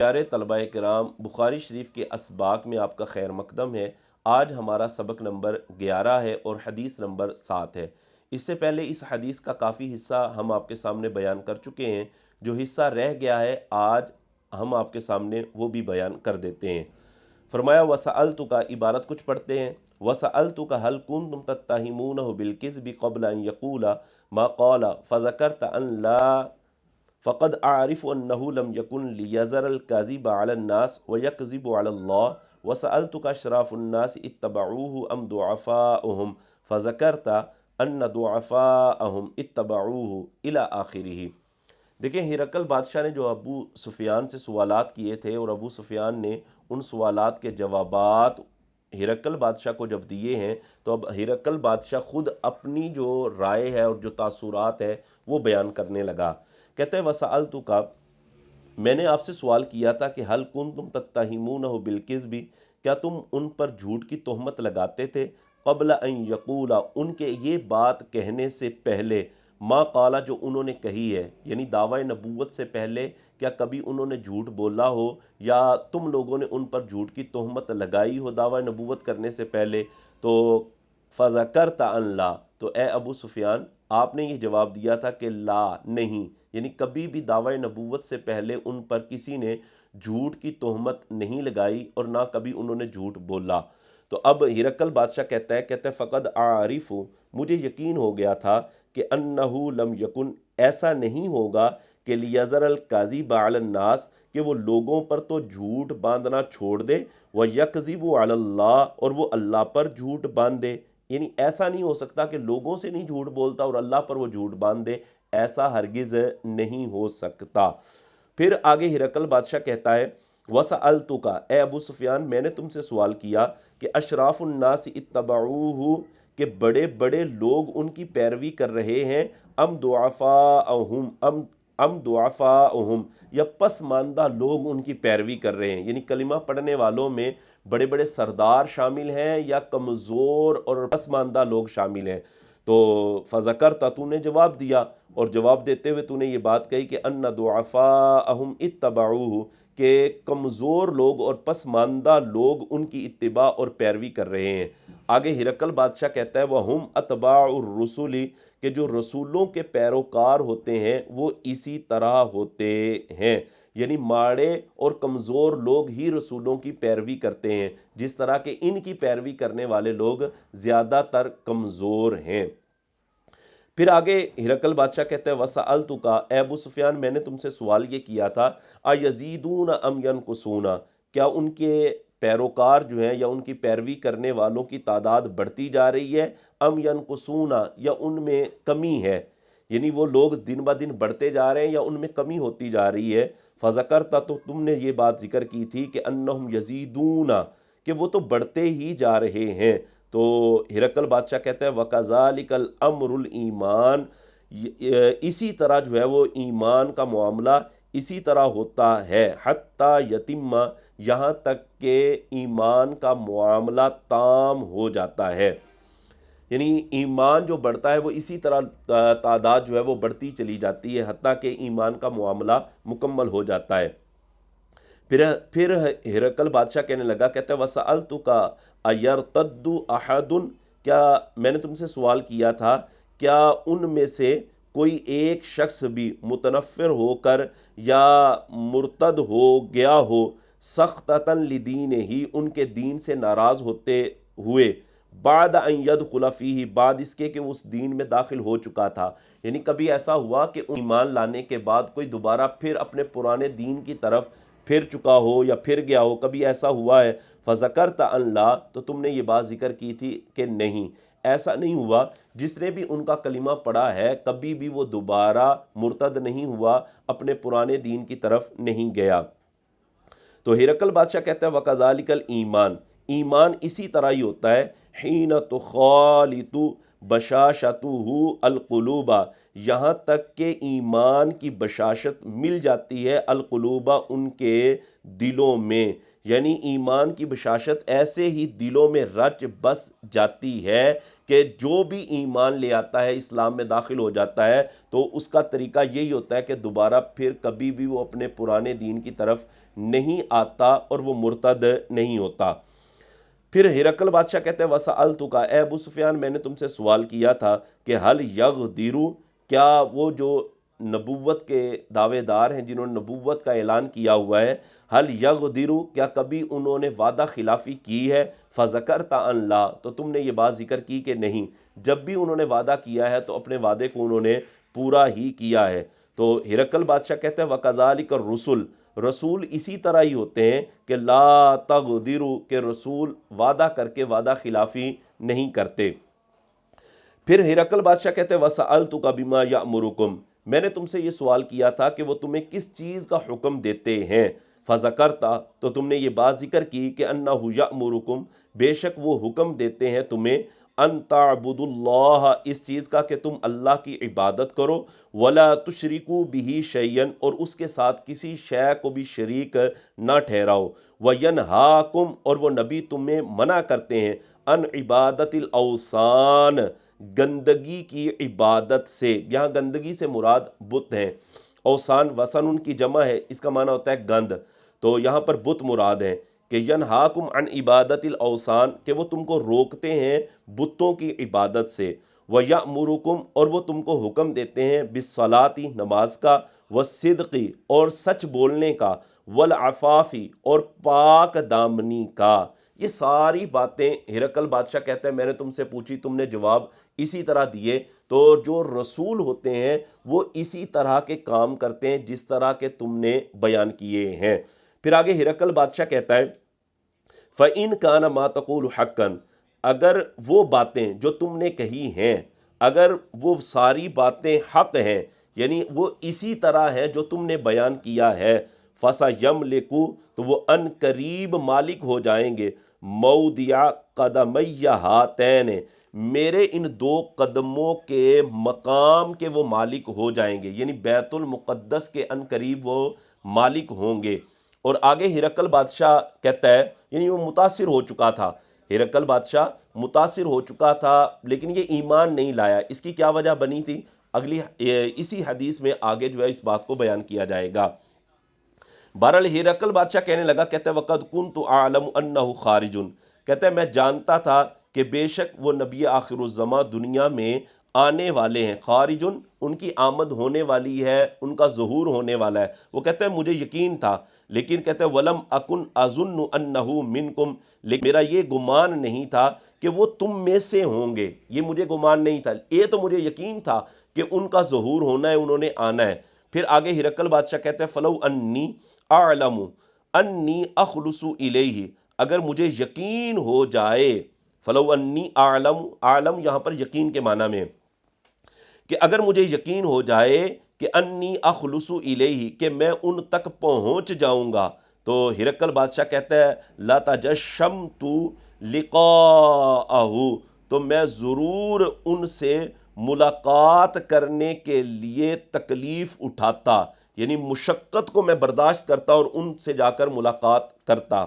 پیارے طلبہ کرام، بخاری شریف کے اسباق میں آپ کا خیر مقدم ہے۔ آج ہمارا سبق نمبر 11 ہے اور حدیث نمبر 7 ہے۔ اس سے پہلے اس حدیث کا کافی حصہ ہم آپ کے سامنے بیان کر چکے ہیں۔ جو حصہ رہ گیا ہے آج ہم آپ کے سامنے وہ بھی بیان کر دیتے ہیں۔ فرمایا وَسَأَلْتُكَ، عبارت کچھ پڑھتے ہیں۔ وَسَأَلْتُكَ هَلْ كُنْتُمْ تَتَّهِمُونَهُ بِالْكِذْبِ قَبْلَ أَنْ يَقُولَ مَا قَالَ فَذَكَرْتَ أَنْ لَا فقد أعرف أنه لم يكن ليزر الكذب على الناس ويكذب على الله وسألتك أشراف الناس اتبعوه أم ضعفاؤهم فذكرت أن ضعفاءهم اتبعوه إلى آخره۔ دیکھیں، ہرقل بادشاہ نے جو ابو سفیان سے سوالات کیے تھے اور ابو سفیان نے ان سوالات کے جوابات ہرقل بادشاہ کو جب دیے ہیں، تو اب ہرقل بادشاہ خود اپنی جو رائے ہے اور جو تاثرات ہے وہ بیان کرنے لگا۔ کہتے ہیں وَسَأَلْتُكَ، میں نے آپ سے سوال کیا تھا کہ حل کنتم تتہمونہ بالکذب، کیا تم ان پر جھوٹ کی تہمت لگاتے تھے؟ قبل ان یقولا، ان کے یہ بات کہنے سے پہلے، ما قالا، جو انہوں نے کہی ہے، یعنی دعوی نبوت سے پہلے کیا کبھی انہوں نے جھوٹ بولا ہو یا تم لوگوں نے ان پر جھوٹ کی تہمت لگائی ہو دعوی نبوت کرنے سے پہلے؟ تو فذکرت ان لا، تو اے ابو سفیان آپ نے یہ جواب دیا تھا کہ لا، نہیں، یعنی کبھی بھی دعوی نبوت سے پہلے ان پر کسی نے جھوٹ کی تہمت نہیں لگائی اور نہ کبھی انہوں نے جھوٹ بولا۔ تو اب ہرقل بادشاہ کہتا ہے فقد اعرف، مجھے یقین ہو گیا تھا کہ انہو لم یکن، ایسا نہیں ہوگا کہ لیزر الکاذب علی الناس، کہ وہ لوگوں پر تو جھوٹ باندھنا چھوڑ دے، ویکذب علی اللہ، اور وہ اللہ پر جھوٹ باندھ دے، یعنی ایسا نہیں ہو سکتا کہ لوگوں سے نہیں جھوٹ بولتا اور اللہ پر وہ جھوٹ باندھ دے، ایسا ہرگز نہیں ہو سکتا۔ پھر آگے ہرقل بادشاہ کہتا ہے وَسَأَلْتُكَ، اے ابو سفیان میں نے تم سے سوال کیا کہ اشراف الناس اتبعوہ، کہ بڑے بڑے لوگ ان کی پیروی کر رہے ہیں، ام ضعفاءہم، یا پسماندہ لوگ ان کی پیروی کر رہے ہیں، یعنی کلمہ پڑھنے والوں میں بڑے بڑے سردار شامل ہیں یا کمزور اور پسماندہ لوگ شامل ہیں؟ تو فذکرت، تو نے جواب دیا، اور جواب دیتے ہوئے تو نے یہ بات کہی کہ ان ضعفاءہم اتبعوہ، کہ کمزور لوگ اور پسماندہ لوگ ان کی اتباع اور پیروی کر رہے ہیں۔ آگے ہرقل بادشاہ کہتا ہے وَهُمْ أَتْبَاعُ الرُّسُلِ، کہ جو رسولوں کے پیروکار ہوتے ہیں وہ اسی طرح ہوتے ہیں، یعنی ماڑے اور کمزور لوگ ہی رسولوں کی پیروی کرتے ہیں، جس طرح کہ ان کی پیروی کرنے والے لوگ زیادہ تر کمزور ہیں۔ پھر آگے ہرقل بادشاہ کہتا ہے وَسَأَلْتُكَ، اے ابو سفیان میں نے تم سے سوال یہ کیا تھا اَيَزِيدُونَ أَمْ يَنْقُصُونَ، کیا ان کے پیروکار جو ہیں یا ان کی پیروی کرنے والوں کی تعداد بڑھتی جا رہی ہے، ام ینقصون، یا ان میں کمی ہے، یعنی وہ لوگ دن بہ دن بڑھتے جا رہے ہیں یا ان میں کمی ہوتی جا رہی ہے؟ فذکرت، تو تم نے یہ بات ذکر کی تھی کہ انہم یزیدون، کہ وہ تو بڑھتے ہی جا رہے ہیں۔ تو ہرقل بادشاہ کہتا ہے وَكَذَلِكَ الْأَمْرُ الْإِيمَانِ، اسی طرح جو ہے وہ ایمان کا معاملہ اسی طرح ہوتا ہے، حتیٰ یتم، یہاں تک کہ ایمان کا معاملہ تام ہو جاتا ہے، یعنی ایمان جو بڑھتا ہے وہ اسی طرح تعداد جو ہے وہ بڑھتی چلی جاتی ہے حتیٰ کہ ایمان کا معاملہ مکمل ہو جاتا ہے۔ پھر ہرقل بادشاہ کہنے لگا، کہتا ہے وَسَأَلْتُكَ أَيَرْتَدُّ أَحَدٌ، کیا میں نے تم سے سوال کیا تھا کیا ان میں سے کوئی ایک شخص بھی متنفر ہو کر یا مرتد ہو گیا ہو، سخطتاً لدینہ، ان کے دین سے ناراض ہوتے ہوئے، بعد ان یدخل فیہ، بعد اس کے کہ اس دین میں داخل ہو چکا تھا، یعنی کبھی ایسا ہوا کہ ایمان لانے کے بعد کوئی دوبارہ پھر اپنے پرانے دین کی طرف پھر چکا ہو یا پھر گیا ہو، کبھی ایسا ہوا ہے؟ فذکرت ان لا، تو تم نے یہ بات ذکر کی تھی کہ نہیں، ایسا نہیں ہوا، جس نے بھی ان کا کلمہ پڑھا ہے کبھی بھی وہ دوبارہ مرتد نہیں ہوا، اپنے پرانے دین کی طرف نہیں گیا۔ تو ہرقل بادشاہ کہتا ہے وَكَذَلِكَ الْإِيمَانِ، ایمان اسی طرح ہی ہوتا ہے، حین تخالط بشاشتہ القلوبہ، یہاں تک کہ ایمان کی بشاشت مل جاتی ہے القلوبہ ان کے دلوں میں، یعنی ایمان کی بشاشت ایسے ہی دلوں میں رچ بس جاتی ہے کہ جو بھی ایمان لے آتا ہے، اسلام میں داخل ہو جاتا ہے، تو اس کا طریقہ یہی ہوتا ہے کہ دوبارہ پھر کبھی بھی وہ اپنے پرانے دین کی طرف نہیں آتا اور وہ مرتد نہیں ہوتا۔ پھر ہرقل بادشاہ کہتے ہیں وَسَأَلْتُكَ، اے ابو سفیان میں نے تم سے سوال کیا تھا کہ حل یغدر، کیا وہ جو نبوت کے دعوے دار ہیں جنہوں نے نبوت کا اعلان کیا ہوا ہے، حل یغدر، کیا کبھی انہوں نے وعدہ خلافی کی ہے؟ فذکرت ان لا، تو تم نے یہ بات ذکر کی کہ نہیں، جب بھی انہوں نے وعدہ کیا ہے تو اپنے وعدے کو انہوں نے پورا ہی کیا ہے۔ تو ہرقل بادشاہ کہتے ہیں وَكَذَلِكَ الرُّسُلُ، رسول اسی طرح ہی ہوتے ہیں کہ لا تغدروا، کہ رسول وعدہ کر کے وعدہ خلافی نہیں کرتے۔ پھر ہرقل بادشاہ کہتے ہیں وَسَأَلْتُكَ بِمَا يَأْمُرُكُمْ، میں نے تم سے یہ سوال کیا تھا کہ وہ تمہیں کس چیز کا حکم دیتے ہیں؟ فَذَكَرْتَ، تو تم نے یہ بات ذکر کی کہ أَنَّهُ يَأْمُرُكُمْ، بے شک وہ حکم دیتے ہیں تمہیں ان تعبدوا اللہ، اس چیز کا کہ تم اللہ کی عبادت کرو، ولا تشرکوا بہ شیئا، اور اس کے ساتھ کسی شے کو بھی شریک نہ ٹھہراؤ، وینہاکم، اور وہ نبی تمہیں منع کرتے ہیں ان عبادت الاوثان، گندگی کی عبادت سے۔ یہاں گندگی سے مراد بت ہیں، اوثان وثن ان کی جمع ہے، اس کا معنی ہوتا ہے گند، تو یہاں پر بت مراد ہیں کہ ینہاکم عن عبادت الاوثان، کہ وہ تم کو روکتے ہیں بتوں کی عبادت سے، وَيَأْمُرُكُمْ، اور وہ تم کو حکم دیتے ہیں بالصلاۃ، نماز کا، والصدق، اور سچ بولنے کا، والعفاف، اور پاک دامنی کا۔ یہ ساری باتیں ہرقل بادشاہ کہتے ہیں میں نے تم سے پوچھی، تم نے جواب اسی طرح دیے۔ تو جو رسول ہوتے ہیں وہ اسی طرح کے کام کرتے ہیں جس طرح کے تم نے بیان کیے ہیں۔ پھر آگے ہرقل بادشاہ کہتا ہے فَإِن كَانَ مَا تَقُولُ حَقًّا، اگر وہ باتیں جو تم نے کہی ہیں، اگر وہ ساری باتیں حق ہیں، یعنی وہ اسی طرح ہیں جو تم نے بیان کیا ہے، فَسَيَمْلِكُ، تو وہ ان قریب مالک ہو جائیں گے، مَوْضِعَ قَدَمَيَّ ہَاتَيْنِ، میرے ان دو قدموں کے مقام کے وہ مالک ہو جائیں گے، یعنی بیت المقدس کے ان قریب وہ مالک ہوں گے۔ اور آگے ہرقل بادشاہ کہتا ہے، یعنی وہ متاثر ہو چکا تھا، ہرقل بادشاہ متاثر ہو چکا تھا لیکن یہ ایمان نہیں لایا۔ اس کی کیا وجہ بنی تھی؟ اگلی اسی حدیث میں آگے جو ہے اس بات کو بیان کیا جائے گا۔ بہرحال ہرقل بادشاہ کہنے لگا، کہتے ہیں وَقَدْ كُنْتُ أَعْلَمُ أَنَّهُ خَارِجٌ، کہتے ہیں میں جانتا تھا کہ بے شک وہ نبی آخر الزماں دنیا میں آنے والے ہیں، خارجن ان کی آمد ہونے والی ہے، ان کا ظہور ہونے والا ہے۔ وہ کہتے ہیں مجھے یقین تھا، لیکن کہتے ہیں وَلَمْ أَكُنْ أَظُنُّ أَنَّهُ مِنْكُمْ، لیکن میرا یہ گمان نہیں تھا کہ وہ تم میں سے ہوں گے، یہ مجھے گمان نہیں تھا، یہ تو مجھے یقین تھا کہ ان کا ظہور ہونا ہے، انہوں نے آنا ہے۔ پھر آگے ہرقل بادشاہ کہتے ہیں فَلَوْ أَنِّي أَعْلَمُ أَنِّي أَخْلُصُ إِلَيْهِ، اگر مجھے یقین ہو جائے، فَلَوْ أَنِّي أَعْلَمُ، أعلم یہاں پر یقین کے معنی میں، کہ اگر مجھے یقین ہو جائے کہ انی اخلص الیہ، کہ میں ان تک پہنچ جاؤں گا، تو ہرقل بادشاہ کہتا ہے لَتَجَشَّمْتُ لِقَاءَهُ، تو میں ضرور ان سے ملاقات کرنے کے لیے تکلیف اٹھاتا، یعنی مشقت کو میں برداشت کرتا اور ان سے جا کر ملاقات کرتا۔